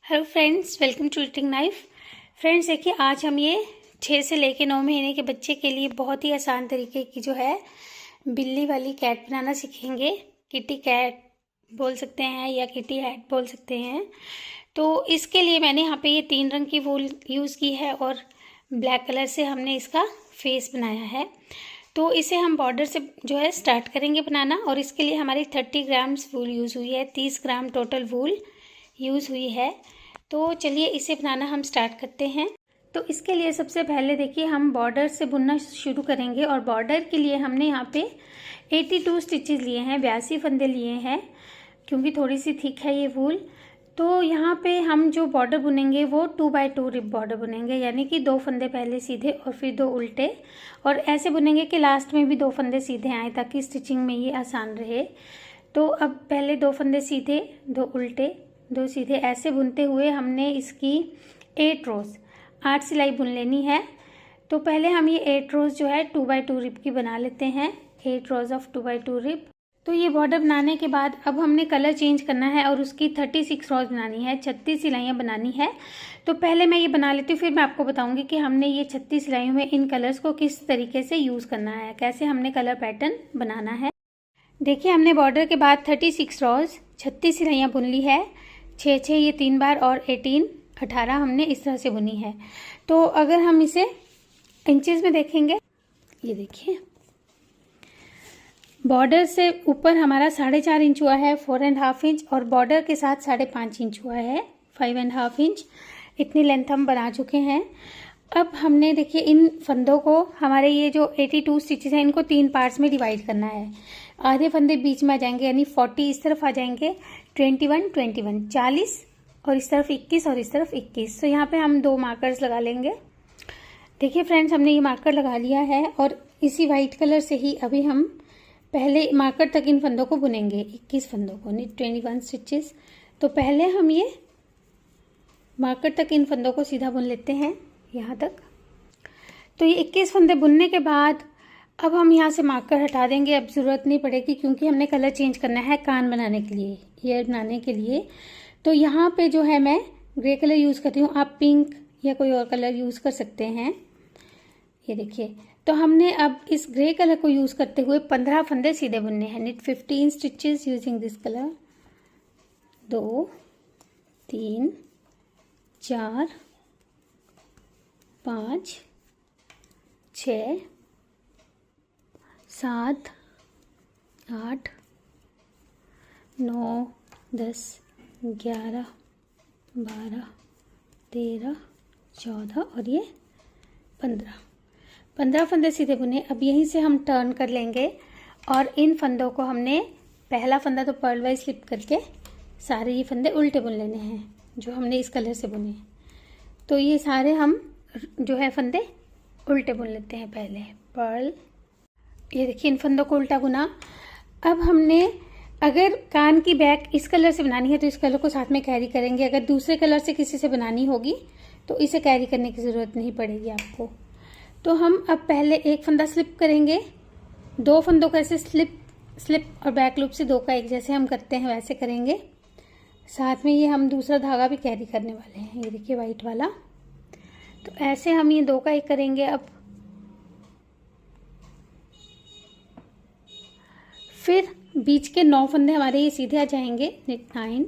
Hello friends, welcome to eating knife. Friends देखिए, आज हम ये 6 से लेके 9 महीने के बच्चे के लिए बहुत ही आसान तरीके की जो है बिल्ली वाली कैट बनाना सीखेंगे। किटी कैट बोल सकते हैं या किटी हैट बोल सकते हैं। तो इसके लिए मैंने यहाँ पे ये 3 रंग की वूल यूज़ की है और ब्लैक कलर से हमने इसका फेस बनाया है। तो इसे हम बॉर्डर से जो है स्टार्ट करेंगे बनाना, और इसके लिए हमारी 30 ग्राम्स वूल यूज़ हुई है। 30 ग्राम टोटल वूल यूज़ हुई है। तो चलिए इसे बनाना हम स्टार्ट करते हैं। तो इसके लिए सबसे पहले देखिए, हम बॉर्डर से बुनना शुरू करेंगे और बॉर्डर के लिए हमने यहाँ पे 82 स्टिचेस लिए हैं, 82 फंदे लिए हैं, क्योंकि थोड़ी सी थिक है ये वूल। तो यहाँ पे हम जो बॉर्डर बुनेंगे वो 2x2 रिप बॉर्डर बुनेंगे, यानी कि 2 फंदे पहले सीधे और फिर 2 उल्टे, और ऐसे बुनेंगे कि लास्ट में भी 2 फंदे सीधे आए ताकि स्टिचिंग में ये आसान रहे। तो अब पहले 2 फंदे सीधे, 2 उल्टे, 2 सीधे, ऐसे बुनते हुए हमने इसकी 8 रोज 8 सिलाई बुन लेनी है। तो पहले हम ये 8 रोज जो है 2x2 रिप की बना लेते हैं, 8 रोज ऑफ 2x2 रिप। तो ये बॉर्डर बनाने के बाद अब हमने कलर चेंज करना है और उसकी 36 रोज बनानी है, 36 सिलाइयाँ बनानी है। तो पहले मैं ये बना लेती हूँ, फिर मैं आपको बताऊंगी कि हमने ये 36 सिलाइयों में इन कलर्स को किस तरीके से यूज़ करना है, कैसे हमने कलर पैटर्न बनाना है। देखिए, हमने बॉर्डर के बाद 36 रोज 36 सिलाइयाँ बुन ली है, 6 ये 3 बार और 18 हमने इस तरह से बुनी है। तो अगर हम इसे इंचेस में देखेंगे, ये देखिए बॉर्डर से ऊपर हमारा 4.5 इंच हुआ है, 4.5 इंच, और बॉर्डर के साथ 5.5 इंच हुआ है, 5.5 इंच। इतनी लेंथ हम बना चुके हैं। अब हमने देखिए इन फंदों को, हमारे ये जो 82 स्टिचेस हैं, इनको 3 पार्ट्स में डिवाइड करना है। आधे फंदे बीच में आ जाएंगे, यानी 40 इस तरफ आ जाएंगे, 21 40, और इस तरफ 21 और इस तरफ 21। तो यहाँ पे हम 2 मार्कर्स लगा लेंगे। देखिए फ्रेंड्स, हमने ये मार्कर लगा लिया है और इसी वाइट कलर से ही अभी हम पहले मार्कर तक इन फंदों को बुनेंगे, 21 फंदों को, 21 स्टिचेस। तो पहले हम ये मार्कर तक इन फंदों को सीधा बुन लेते हैं यहाँ तक। तो ये 21 फंदे बुनने के बाद अब हम यहाँ से मार्कर हटा देंगे, अब ज़रूरत नहीं पड़ेगी, क्योंकि हमने कलर चेंज करना है कान बनाने के लिए, ईयर बनाने के लिए। तो यहाँ पे जो है मैं ग्रे कलर यूज़ करती हूँ, आप पिंक या कोई और कलर यूज़ कर सकते हैं। ये देखिए, तो हमने अब इस ग्रे कलर को यूज़ करते हुए 15 फंदे सीधे बुनने हैं। Knit 15 stitches using this colour. 2 3 4 5 6 7 8 9 10 11 12 13 14 और ये 15 फंदे सीधे बुने। अब यहीं से हम टर्न कर लेंगे और इन फंदों को हमने, पहला फंदा तो पर्ल वाइज स्लिप करके सारे ये फंदे उल्टे बुन लेने हैं जो हमने इस कलर से बुने। तो ये सारे हम जो है फंदे उल्टे बुन लेते हैं। पहले पर्ल, ये देखिए इन फंदों को उल्टा बुना। अब हमने, अगर कान की बैक इस कलर से बनानी है तो इस कलर को साथ में कैरी करेंगे, अगर दूसरे कलर से किसी से बनानी होगी तो इसे कैरी करने की ज़रूरत नहीं पड़ेगी आपको। तो हम अब पहले एक फंदा स्लिप करेंगे, 2 फंदों को ऐसे स्लिप और बैक लूप से 2 का 1 जैसे हम करते हैं वैसे करेंगे। साथ में ये हम दूसरा धागा भी कैरी करने वाले हैं, ये देखिए वाइट वाला। तो ऐसे हम ये 2 का 1 करेंगे। अब फिर बीच के 9 फंदे हमारे ये सीधे आ जाएंगे, 9,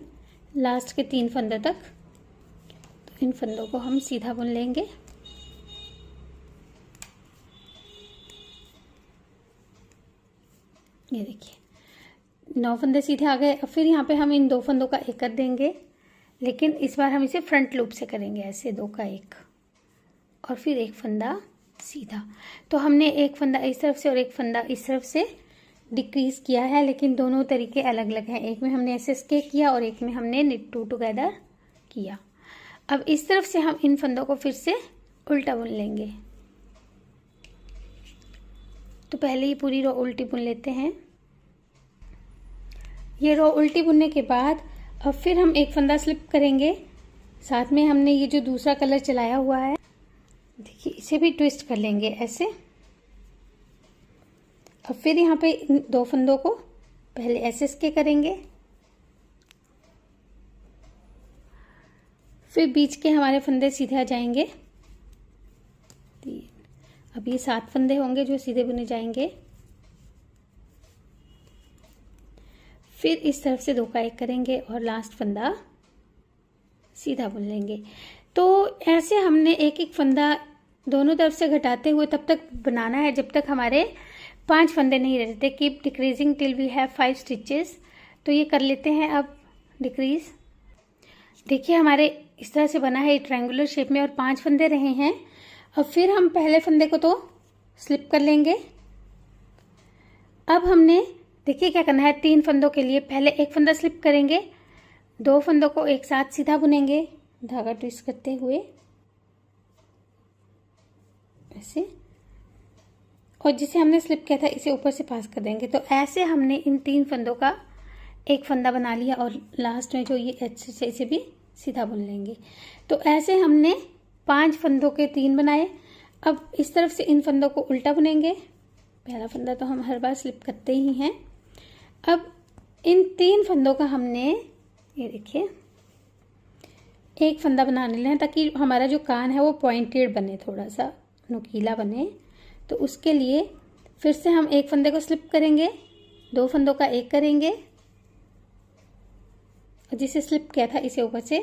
लास्ट के 3 फंदे तक। तो इन फंदों को हम सीधा बुन लेंगे। ये देखिए 9 फंदे सीधे आ गए। अब फिर यहाँ पे हम इन 2 फंदों का 1 कर देंगे, लेकिन इस बार हम इसे फ्रंट लूप से करेंगे, ऐसे 2 का 1 और फिर 1 फंदा सीधा। तो हमने 1 फंदा इस तरफ से और 1 फंदा इस तरफ से डिक्रीज किया है, लेकिन दोनों तरीके अलग अलग हैं। एक में हमने SSK किया और एक में हमने knit 2 टुगेदर किया। अब इस तरफ से हम इन फंदों को फिर से उल्टा बुन लेंगे। तो पहले ये पूरी रो उल्टी बुन लेते हैं। ये रो उल्टी बुनने के बाद अब फिर हम 1 फंदा स्लिप करेंगे, साथ में हमने ये जो दूसरा कलर चलाया हुआ है, देखिए इसे भी ट्विस्ट कर लेंगे ऐसे। अब फिर यहाँ पे 2 फंदों को पहले SSK करेंगे फिर बीच के हमारे फंदे सीधे आ जाएंगे 3। अब ये 7 फंदे होंगे जो सीधे बुने जाएंगे। फिर इस तरफ से 2 का 1 करेंगे और लास्ट फंदा सीधा बुन लेंगे। तो ऐसे हमने एक एक फंदा दोनों तरफ से घटाते हुए तब तक बनाना है जब तक हमारे 5 फंदे नहीं रहते। Keep decreasing till we have 5 stitches. तो ये कर लेते हैं अब डिक्रीज। देखिए हमारे इस तरह से बना है ट्रायंगुलर शेप में और 5 फंदे रहे हैं। अब फिर हम पहले फंदे को तो स्लिप कर लेंगे। अब हमने देखिए क्या करना है, 3 फंदों के लिए पहले एक फंदा स्लिप करेंगे, 2 फंदों को एक साथ सीधा बुनेंगे धागा ट्विस्ट करते हुए ऐसे, और जिसे हमने स्लिप किया था इसे ऊपर से पास कर देंगे। तो ऐसे हमने इन 3 फंदों का एक फंदा बना लिया और लास्ट में जो ये एच से इसे भी सीधा बुन लेंगे। तो ऐसे हमने 5 फंदों के 3 बनाए। अब इस तरफ से इन फंदों को उल्टा बुनेंगे। पहला फंदा तो हम हर बार स्लिप करते ही हैं। अब इन 3 फंदों का हमने ये देखिए एक फंदा बनाने लेना है ताकि हमारा जो कान है वो पॉइंटेड बने, थोड़ा सा नुकीला बने। तो उसके लिए फिर से हम एक फंदे को स्लिप करेंगे, 2 फंदों का 1 करेंगे और जिसे स्लिप किया था इसे ऊपर से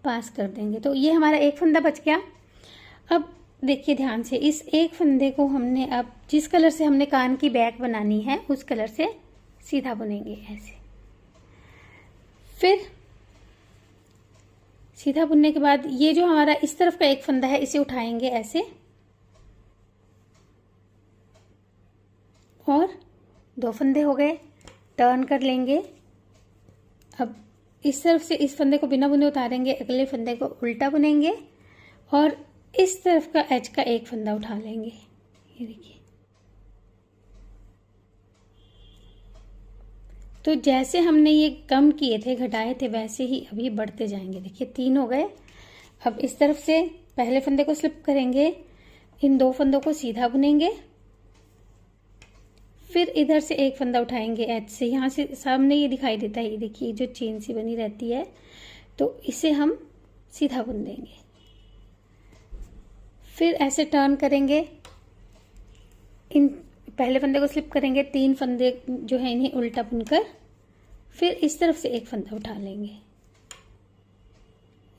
पास कर देंगे। तो ये हमारा एक फंदा बच गया। अब देखिए ध्यान से, इस एक फंदे को हमने अब जिस कलर से हमने कान की बैक बनानी है उस कलर से सीधा बुनेंगे ऐसे। फिर सीधा बुनने के बाद ये जो हमारा इस तरफ का एक फंदा है इसे उठाएंगे ऐसे और 2 फंदे हो गए, टर्न कर लेंगे। अब इस तरफ से इस फंदे को बिना बुने उतारेंगे, अगले फंदे को उल्टा बुनेंगे और इस तरफ का एच का एक फंदा उठा लेंगे। ये देखिए, तो जैसे हमने ये कम किए थे, घटाए थे, वैसे ही अभी बढ़ते जाएंगे। देखिए 3 हो गए। अब इस तरफ से पहले फंदे को स्लिप करेंगे, इन 2 फंदों को सीधा बुनेंगे, फिर इधर से एक फंदा उठाएंगे एच से। यहाँ से सामने ये दिखाई देता है, ये देखिए जो चेन सी बनी रहती है, तो इसे हम सीधा बुन देंगे। फिर ऐसे टर्न करेंगे, इन पहले फंदे को स्लिप करेंगे, 3 फंदे जो है इन्हें उल्टा बुनकर फिर इस तरफ से एक फंदा उठा लेंगे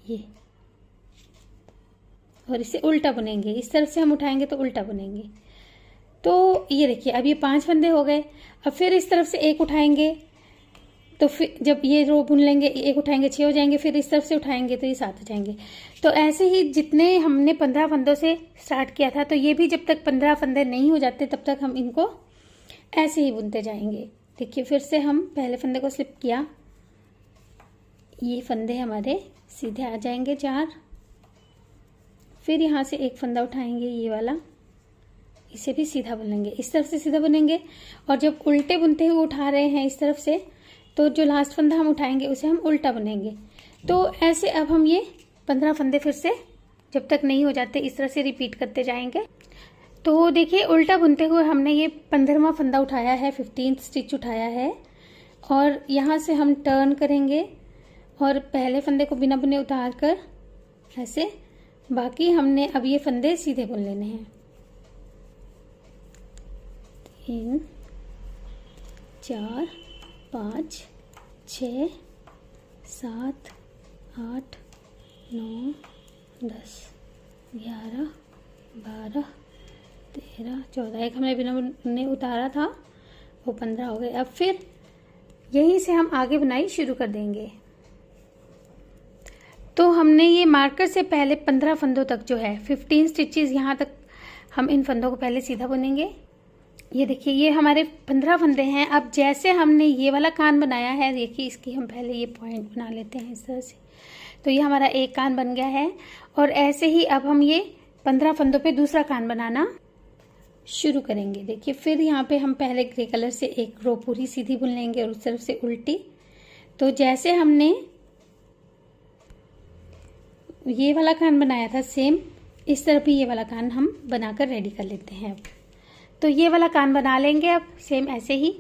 ये, और इसे उल्टा बुनेंगे। इस तरफ से हम उठाएंगे तो उल्टा बुनेंगे। तो ये देखिए अब ये 5 फंदे हो गए। अब फिर इस तरफ से एक उठाएंगे, तो फिर जब ये रो बुन लेंगे, एक उठाएंगे 6 हो जाएंगे, फिर इस तरफ से उठाएंगे तो ये 7 हो जाएंगे। तो ऐसे ही जितने हमने 15 फंदों से स्टार्ट किया था, तो ये भी जब तक 15 फंदे नहीं हो जाते तब तक हम इनको ऐसे ही बुनते जाएंगे। देखिए फिर से हम पहले फंदे को स्लिप किया, ये फंदे हमारे सीधे आ जाएंगे 4। फिर यहाँ से एक फंदा उठाएंगे ये वाला, इसे भी सीधा बुनेंगे, इस तरफ से सीधा बुनेंगे। और जब उल्टे बुनते हुए उठा रहे हैं इस तरफ से, तो जो लास्ट फंदा हम उठाएंगे उसे हम उल्टा बुनेंगे। तो ऐसे अब हम ये 15 फंदे फिर से जब तक नहीं हो जाते इस तरह से रिपीट करते जाएंगे। तो देखिए उल्टा बुनते हुए हमने ये 15वां फंदा उठाया है, 15th स्टिच उठाया है, और यहाँ से हम टर्न करेंगे और पहले फंदे को बिना बुने उतार कर ऐसे, बाकी हमने अब ये फंदे सीधे बुन लेने हैं। 3 4 5 6 7 8 9 10 11 12 13 14, एक हमने बिना बुने उतारा था वो 15 हो गए। अब फिर यहीं से हम आगे बुनाई शुरू कर देंगे। तो हमने ये मार्कर से पहले 15 फंदों तक जो है 15 स्टिचेस, यहाँ तक हम इन फंदों को पहले सीधा बुनेंगे। ये देखिए ये हमारे 15 फंदे हैं। अब जैसे हमने ये वाला कान बनाया है, देखिए इसकी हम पहले ये पॉइंट बना लेते हैं इस तरह से, तो ये हमारा एक कान बन गया है। और ऐसे ही अब हम ये 15 फंदों पे दूसरा कान बनाना शुरू करेंगे। देखिए फिर यहाँ पे हम पहले ग्रे कलर से एक रो पूरी सीधी बुन लेंगे और उस तरफ से उल्टी। तो जैसे हमने ये वाला कान बनाया था, सेम इस तरफ भी ये वाला कान हम बनाकर रेडी कर लेते हैं। अब तो ये वाला कान बना लेंगे अब सेम ऐसे ही,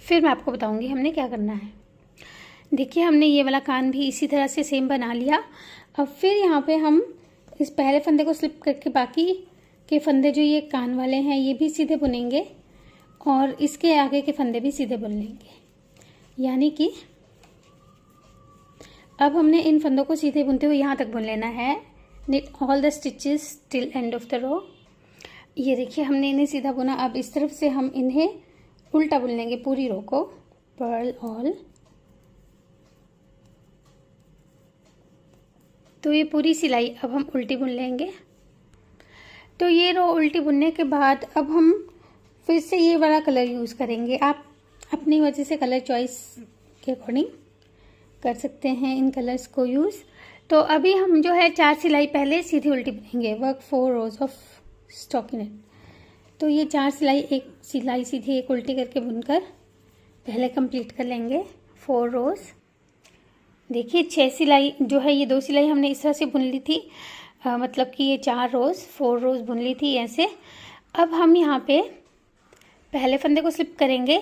फिर मैं आपको बताऊंगी हमने क्या करना है। देखिए हमने ये वाला कान भी इसी तरह से सेम बना लिया। अब फिर यहाँ पे हम इस पहले फंदे को स्लिप करके बाकी के फंदे जो ये कान वाले हैं ये भी सीधे बुनेंगे और इसके आगे के फंदे भी सीधे बुन लेंगे। यानी कि अब हमने इन फंदों को सीधे बुनते हुए यहाँ तक बुन लेना है। knit all the stitches till end of the row। ये देखिए हमने इन्हें सीधा बुना। अब इस तरफ से हम इन्हें उल्टा बुन लेंगे पूरी रो को, पर्ल ऑल। तो ये पूरी सिलाई अब हम उल्टी बुन लेंगे। तो ये रो उल्टी बुनने के बाद अब हम फिर से ये वाला कलर यूज़ करेंगे। आप अपनी वजह से कलर चॉइस के अकॉर्डिंग कर सकते हैं इन कलर्स को यूज़। तो अभी हम जो है 4 सिलाई पहले सीधी उल्टी बुनेंगे। Work 4 rose of stockinette. तो ये 4 सिलाई, एक सिलाई सीधी एक उल्टी करके बुनकर पहले कंप्लीट कर लेंगे 4 रोज। देखिए 6 सिलाई जो है, ये 2 सिलाई हमने इस तरह से बुन ली थी, मतलब कि ये 4 रोज 4 रोज बुन ली थी ऐसे। अब हम यहाँ पे पहले फंदे को स्लिप करेंगे,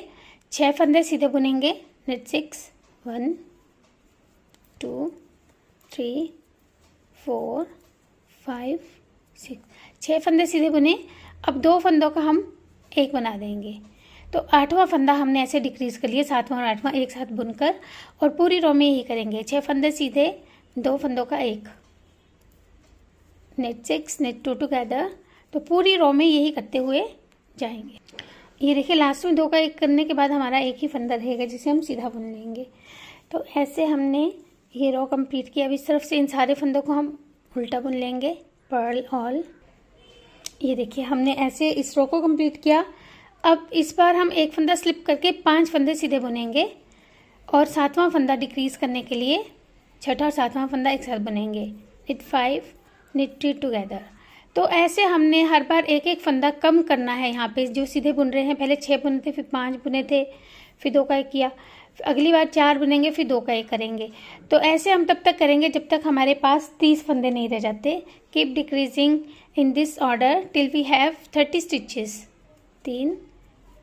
6 फंदे सीधे बुनेंगे। नेट 6 1 2 3 4 5 6 6 फंदे सीधे बुने। अब 2 फंदों का हम एक बना देंगे। तो 8वां फंदा हमने ऐसे डिक्रीज कर लिया, 7वां और 8वां एक साथ बुनकर, और पूरी रो में यही करेंगे। 6 फंदे सीधे, 2 फंदों का एक, नेट 6 नेट 2 टुगेदर। तो पूरी रो में यही करते हुए जाएंगे। ये देखिए लास्ट में 2 का एक करने के बाद हमारा एक ही फंदा रहेगा जिसे हम सीधा बुन लेंगे। तो ऐसे हमने ये रो कंप्लीट किया। अब इस तरफ से इन सारे फंदों को हम उल्टा बुन लेंगे, पर्ल ऑल। ये देखिए हमने ऐसे इस रो को कंप्लीट किया। अब इस बार हम एक फंदा स्लिप करके 5 फंदे सीधे बुनेंगे और 7वां फंदा डिक्रीज करने के लिए 6ठा और 7वां फंदा एक साथ बुनेंगे। knit 5 knit 3 together. तो ऐसे हमने हर बार एक एक फंदा कम करना है। यहाँ पे जो सीधे बुन रहे हैं, पहले 6 बुने थे, फिर 5 बुने थे, फिर 2 का एक किया, अगली बार 4 बुनेंगे, फिर 2 का एक करेंगे। तो ऐसे हम तब तक करेंगे जब तक हमारे पास 30 फंदे नहीं रह जाते। Keep decreasing in this order till we have 30 stitches. 3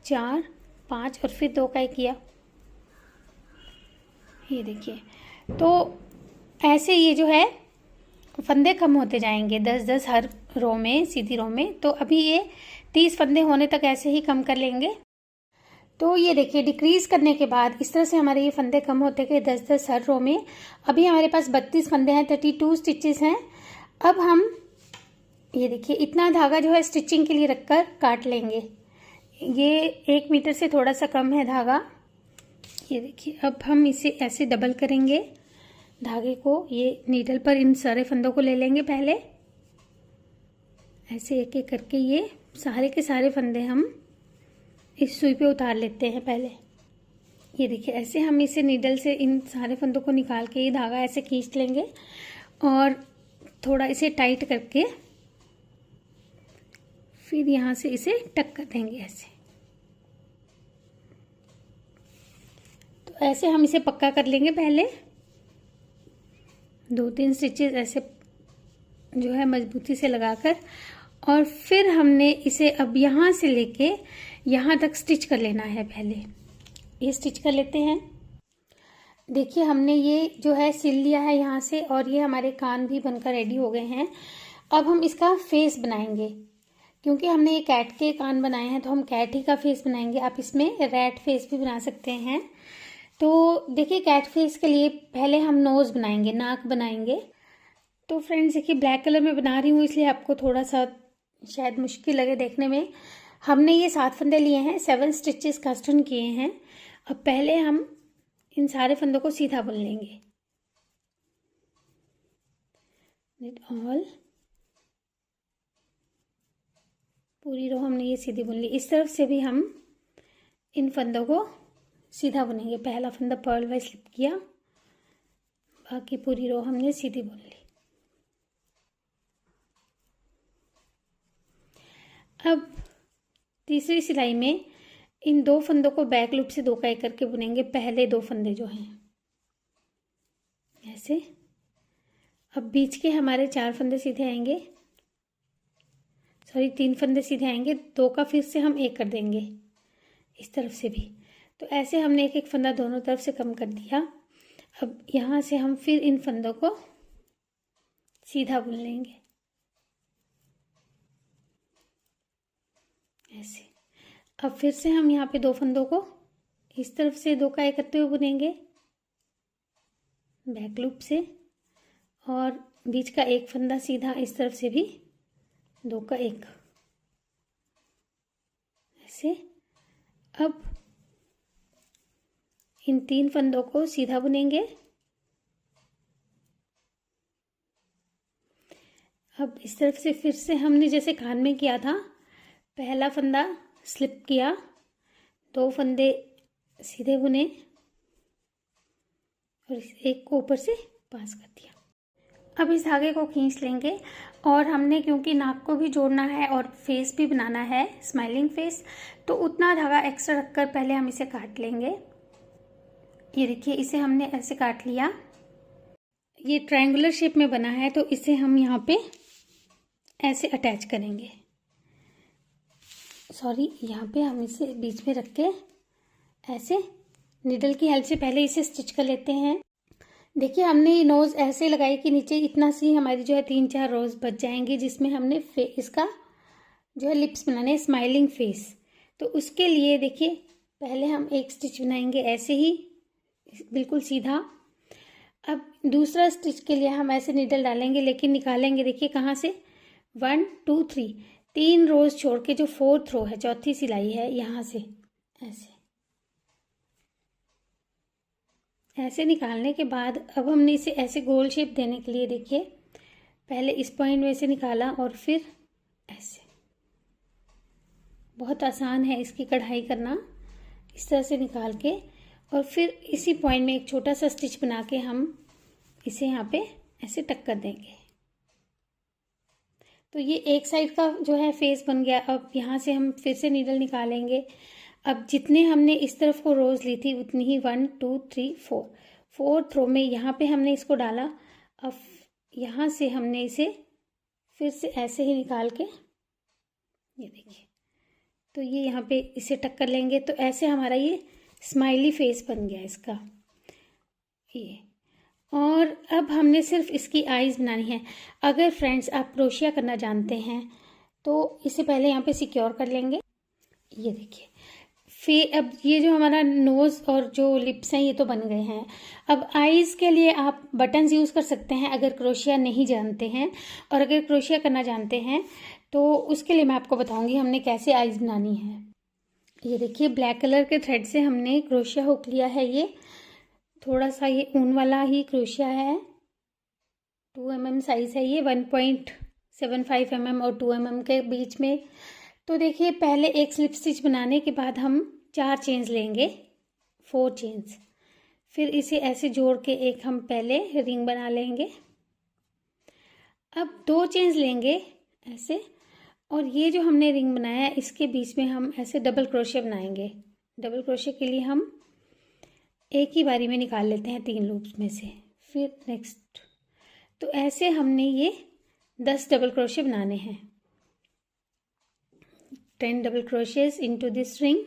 4 5 और फिर 2 का एक किया। ये देखिए, तो ऐसे ये जो है फंदे कम होते जाएंगे 10-10 हर रो में, सीधी रो में। तो अभी ये 30 फंदे होने तक ऐसे ही कम कर लेंगे। तो ये देखिए डिक्रीज करने के बाद इस तरह से हमारे ये फंदे कम होते गए 10-10 हर रो में। अभी हमारे पास 32 फंदे हैं, 32 स्टिचेस हैं। अब हम ये देखिए इतना धागा जो है स्टिचिंग के लिए रखकर काट लेंगे। ये 1 मीटर से थोड़ा सा कम है धागा। ये देखिए अब हम इसे ऐसे डबल करेंगे धागे को। ये नीडल पर इन सारे फंदों को ले लेंगे पहले, ऐसे एक एक करके ये सारे के सारे फंदे हम इस सुई पे उतार लेते हैं पहले। ये देखिए ऐसे हम इसे नीडल से इन सारे फंदों को निकाल के ये धागा ऐसे खींच लेंगे और थोड़ा इसे टाइट करके फिर यहाँ से इसे टक कर देंगे ऐसे। तो ऐसे हम इसे पक्का कर लेंगे पहले। 2-3 स्टिचेस ऐसे जो है मजबूती से लगाकर, और फिर हमने इसे अब यहाँ से लेके यहाँ तक स्टिच कर लेना है। पहले ये स्टिच कर लेते हैं। देखिए हमने ये जो है सिल लिया है यहाँ से, और ये हमारे कान भी बनकर रेडी हो गए हैं। अब हम इसका फेस बनाएंगे। क्योंकि हमने ये कैट के कान बनाए हैं तो हम कैट ही का फेस बनाएंगे। आप इसमें रैट फेस भी बना सकते हैं। तो देखिए कैट फेस के लिए पहले हम नोज़ बनाएंगे, नाक बनाएंगे। तो फ्रेंड्स देखिए ब्लैक कलर में बना रही हूँ इसलिए आपको थोड़ा सा शायद मुश्किल लगे देखने में। हमने ये 7 फंदे लिए हैं, 7 स्टिचेस कास्ट ऑन किए हैं। अब पहले हम इन सारे फंदों को सीधा बुन लेंगे। knit all, पूरी रो हमने ये सीधी बुन ली। इस तरफ से भी हम इन फंदों को सीधा बुनेंगे। पहला फंदा पर्ल वाइज स्लिप किया, बाकी पूरी रो हमने सीधी बुन ली। अब तीसरी सिलाई में इन 2 फंदों को बैक लूप से 2 का एक करके बुनेंगे। पहले 2 फंदे जो हैं ऐसे। अब बीच के हमारे 4 फंदे सीधे आएंगे, 3 फंदे सीधे आएंगे। 2 का फिर से हम एक कर देंगे इस तरफ से भी। तो ऐसे हमने एक एक फंदा दोनों तरफ से कम कर दिया। अब यहाँ से हम फिर इन फंदों को सीधा बुन लेंगे ऐसे। अब फिर से हम यहाँ पे 2 फंदों को इस तरफ से 2 का 1 करते हुए बुनेंगे बैक लूप से, और बीच का 1 फंदा सीधा इस तरफ से भी 2 का 1 ऐसे। अब इन 3 फंदों को सीधा बुनेंगे। अब इस तरफ से फिर से हमने जैसे कान में किया था, पहला फंदा स्लिप किया, 2 फंदे सीधे बुने और इस एक को ऊपर से पास कर दिया। अब इस धागे को खींच लेंगे, और हमने क्योंकि नाक को भी जोड़ना है और फेस भी बनाना है, स्माइलिंग फेस, तो उतना धागा एक्स्ट्रा रखकर पहले हम इसे काट लेंगे। ये देखिए, इसे हमने ऐसे काट लिया। ये ट्रायंगुलर शेप में बना है, तो इसे हम यहाँ पे ऐसे अटैच करेंगे। सॉरी, यहाँ पे हम इसे बीच में रख के ऐसे निडल की हेल्प से पहले इसे स्टिच कर लेते हैं। देखिए, हमने ये नोज़ ऐसे लगाई कि नीचे इतना सी हमारी जो है 3-4 रोज बच जाएंगे, जिसमें हमने इसका जो है लिप्स बनाने, स्माइलिंग फेस। तो उसके लिए देखिए, पहले हम एक स्टिच बनाएंगे ऐसे ही बिल्कुल सीधा। अब दूसरा स्टिच के लिए हम ऐसे निडल डालेंगे, लेकिन निकालेंगे देखिए कहाँ से, 1 2 3 रोज छोड़ के जो 4th रो है, चौथी सिलाई है, यहाँ से ऐसे निकालने के बाद अब हमने इसे ऐसे गोल शेप देने के लिए देखिए, पहले इस पॉइंट में से निकाला और फिर ऐसे। बहुत आसान है इसकी कढ़ाई करना, इस तरह से निकाल के, और फिर इसी पॉइंट में एक छोटा सा स्टिच बना के हम इसे यहाँ पे ऐसे टक कर देंगे। तो ये एक साइड का जो है फेस बन गया। अब यहाँ से हम फिर से नीडल निकालेंगे। अब जितने हमने इस तरफ को रोज ली थी उतनी ही 1 2 3 4 4th रो में यहाँ पे हमने इसको डाला। अब यहाँ से हमने इसे फिर से ऐसे ही निकाल के, ये देखिए, तो ये यहाँ पे इसे टक कर लेंगे। तो ऐसे हमारा ये स्माइली फेस बन गया इसका ये। और अब हमने सिर्फ इसकी आईज बनानी है। अगर फ्रेंड्स आप क्रोशिया करना जानते हैं तो इसे पहले यहाँ पे सिक्योर कर लेंगे। ये देखिए, फिर अब ये जो हमारा नोज़ और जो लिप्स हैं ये तो बन गए हैं। अब आईज़ के लिए आप बटन्स यूज़ कर सकते हैं अगर क्रोशिया नहीं जानते हैं, और अगर क्रोशिया करना जानते हैं तो उसके लिए मैं आपको बताऊंगी हमने कैसे आईज़ बनानी है। ये देखिए, ब्लैक कलर के थ्रेड से हमने क्रोशिया हुक लिया है। ये थोड़ा सा ये ऊन वाला ही क्रोशिया है, 2 mm साइज़ है ये, 1.75 mm और 2 mm के बीच में। तो देखिए, पहले एक स्लिप स्टिच बनाने के बाद हम 4 चेन्स लेंगे, 4 चेन्स, फिर इसे ऐसे जोड़ के एक हम पहले रिंग बना लेंगे। अब 2 चेन्स लेंगे ऐसे, और ये जो हमने रिंग बनाया है इसके बीच में हम ऐसे डबल क्रोशिया बनाएंगे। डबल क्रोशिया के लिए हम एक ही बारी में निकाल लेते हैं 3 लूप्स में से, फिर नेक्स्ट। तो ऐसे हमने ये 10 डबल क्रोशिया बनाने हैं। 10 double crochets into this ring,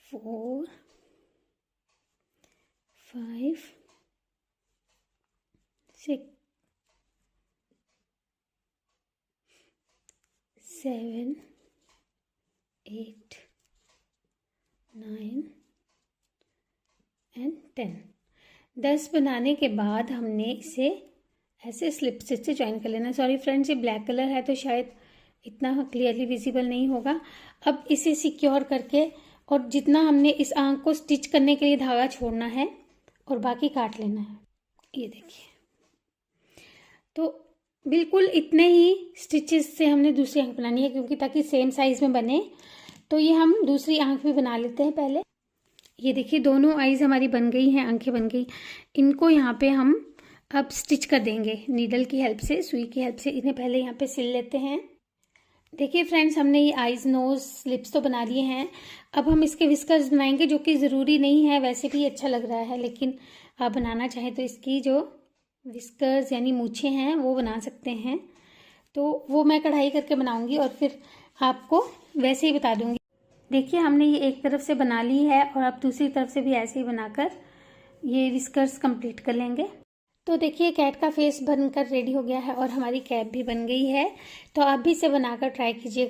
4 5 6 7 8 9 and 10। 10 बनाने के बाद हमने इसे ऐसे स्लिप स्टिच से ज्वाइन कर लेना। सॉरी फ्रेंड्स, ये ब्लैक कलर है तो शायद इतना क्लियरली विजिबल नहीं होगा। अब इसे सिक्योर करके, और जितना हमने इस आंख को स्टिच करने के लिए धागा छोड़ना है और बाकी काट लेना है। ये देखिए, तो बिल्कुल इतने ही स्टिचेस से हमने दूसरी आंख बनानी है, क्योंकि ताकि सेम साइज में बने। तो ये हम दूसरी आंख भी बना लेते हैं पहले। ये देखिए, दोनों आईज हमारी बन गई हैं, आंखें बन गई। इनको यहाँ पे हम अब स्टिच कर देंगे नीडल की हेल्प से, सुई की हेल्प से। इन्हें पहले यहाँ पे सिल लेते हैं। देखिए फ्रेंड्स, हमने ये आईज, नोज, लिप्स तो बना लिए हैं। अब हम इसके विस्कर्स बनाएंगे, जो कि ज़रूरी नहीं है, वैसे भी अच्छा लग रहा है, लेकिन आप बनाना चाहें तो इसकी जो विस्कर्स यानी मूछें हैं वो बना सकते हैं। तो वो मैं कढ़ाई करके बनाऊंगी और फिर आपको वैसे ही बता दूंगी। देखिए, हमने ये एक तरफ से बना ली है और अब दूसरी तरफ से भी ऐसे ही बनाकर ये विस्कर्स कंप्लीट कर लेंगे। तो देखिए कैट का फेस बनकर रेडी हो गया है और हमारी कैप भी बन गई है। तो आप भी इसे बनाकर ट्राई कीजिएगा।